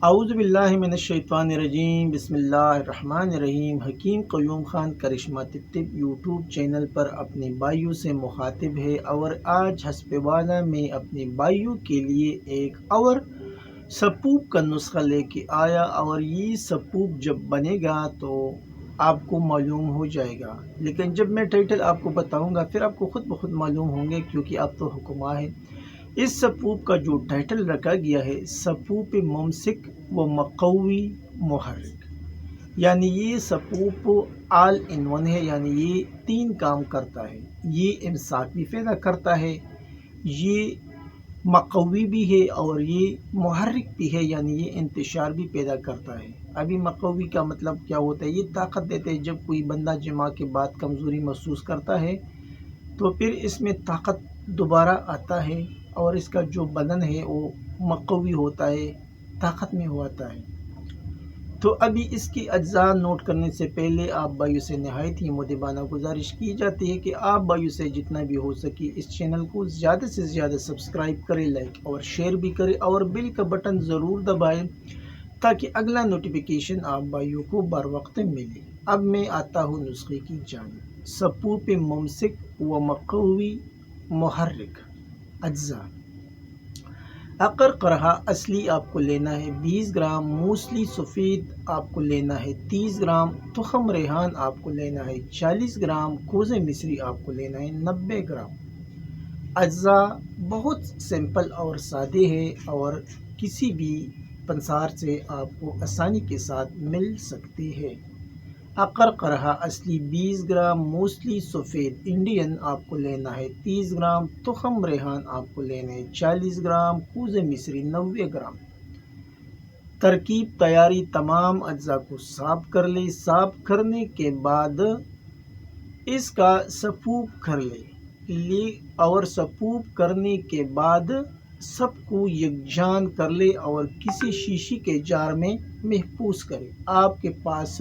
اعوذ باللہ من الشیطان الرجیم، بسم اللہ الرحمن الرحیم۔ حکیم قیوم خان کرشمہ طب یوٹیوب چینل پر اپنے بھائیوں سے مخاطب ہے اور آج حسب والا میں اپنے بھائیوں کے لیے ایک اور سپوپ کا نسخہ لے کے آیا، اور یہ سپوپ جب بنے گا تو آپ کو معلوم ہو جائے گا، لیکن جب میں ٹائٹل آپ کو بتاؤں گا پھر آپ کو خود بخود معلوم ہوں گے، کیونکہ آپ تو حکماں ہیں۔ اس سپوپ کا جو ٹائٹل رکھا گیا ہے سپوپ ممسک و مقوی محرک، یعنی یہ سپوپ آل ان ون ہے، یعنی یہ 3 کام کرتا ہے۔ یہ امساک بھی پیدا کرتا ہے، یہ مقوی بھی ہے، اور یہ محرک بھی ہے، یعنی یہ انتشار بھی پیدا کرتا ہے۔ ابھی مقوی کا مطلب کیا ہوتا ہے؟ یہ طاقت دیتے ہیں۔ جب کوئی بندہ جماع کے بعد کمزوری محسوس کرتا ہے تو پھر اس میں طاقت دوبارہ آتا ہے، اور اس کا جو بدن ہے وہ مقوی ہوتا ہے، طاقت میں ہوتا ہے۔ تو ابھی اس کی اجزاء نوٹ کرنے سے پہلے آپ بھائیوں سے نہایت ہی مؤدبانہ گزارش کی جاتی ہے کہ آپ بھائیوں سے جتنا بھی ہو سکے اس چینل کو زیادہ سے زیادہ سبسکرائب کریں، لائک اور شیئر بھی کریں، اور بیل کا بٹن ضرور دبائیں تاکہ اگلا نوٹیفیکیشن آپ بھائیوں کو بر وقت ملے۔ اب میں آتا ہوں نسخے کی جانب۔ سپوپ ممسک و مقوی محرک۔ اجزاء: عقر قرحہ اصلی آپ کو لینا ہے 20 گرام، موسلی سفید آپ کو لینا ہے 30 گرام، تخم ریحان آپ کو لینا ہے 40 گرام، کوز مصری آپ کو لینا ہے 90 گرام۔ اجزاء بہت سمپل اور سادے ہیں، اور کسی بھی پنسار سے آپ کو آسانی کے ساتھ مل سکتے ہیں۔ عقر قرحہ اصلی 20 گرام، موسلی سفید انڈین آپ کو لینا ہے 30 گرام، تخم ریحان آپ کو لینا ہے 40 گرام، کوز مصری 90 گرام۔ ترکیب تیاری: تمام اجزاء کو صاف کر لیں۔ صاف کرنے کے بعد اس کا سپوپ کر لیں، اور سپوپ کرنے کے بعد سب کو یکجان کر لیں اور کسی شیشے کے جار میں محفوظ کریں۔ آپ کے پاس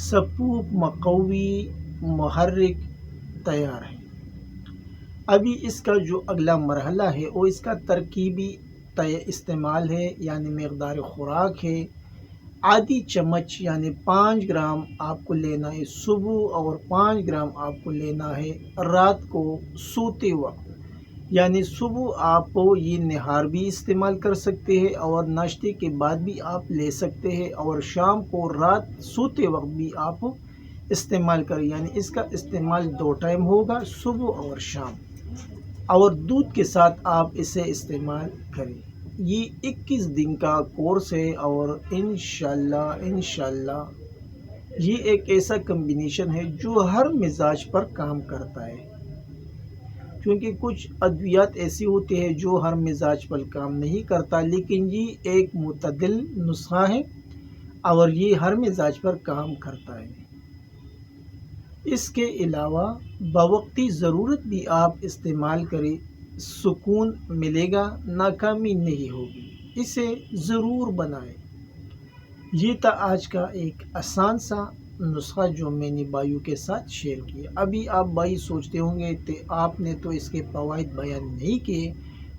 سپوپ مقوی محرک تیار ہے۔ ابھی اس کا جو اگلا مرحلہ ہے وہ اس کا ترکیبی استعمال ہے، یعنی مقدار خوراک ہے۔ آدھی چمچ یعنی 5 گرام آپ کو لینا ہے صبح، اور 5 گرام آپ کو لینا ہے رات کو سوتے وقت، یعنی صبح آپ یہ نہار بھی استعمال کر سکتے ہیں اور ناشتے کے بعد بھی آپ لے سکتے ہیں، اور شام کو رات سوتے وقت بھی آپ استعمال کریں، یعنی اس کا استعمال 2 ٹائم ہوگا، صبح اور شام، اور دودھ کے ساتھ آپ اسے استعمال کریں۔ یہ 21 دن کا کورس ہے، اور انشاءاللہ یہ ایک ایسا کمبینیشن ہے جو ہر مزاج پر کام کرتا ہے، کیونکہ کچھ ادویات ایسی ہوتی ہیں جو ہر مزاج پر کام نہیں کرتا، لیکن یہ ایک معتدل نسخہ ہے اور یہ ہر مزاج پر کام کرتا ہے۔ اس کے علاوہ بوقتی ضرورت بھی آپ استعمال کریں، سکون ملے گا، ناکامی نہیں ہوگی۔ اسے ضرور بنائیں۔ یہ تھا آج کا ایک آسان سا نسخہ جو میں نے بھائیوں کے ساتھ شیئر کیا۔ ابھی آپ بھائی سوچتے ہوں گے کہ آپ نے تو اس کے فوائد بیان نہیں کیے،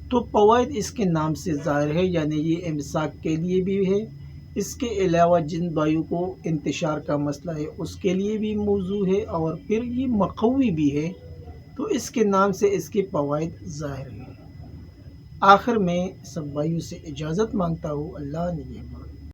تو فوائد اس کے نام سے ظاہر ہے، یعنی یہ امساک کے لیے بھی ہے۔ اس کے علاوہ جن بھائیوں کو انتشار کا مسئلہ ہے اس کے لیے بھی موضوع ہے، اور پھر یہ مقوی بھی ہے، تو اس کے نام سے اس کے فوائد ظاہر ہیں۔ آخر میں سب بھائیوں سے اجازت مانگتا ہوں۔ اللہ نگہبان۔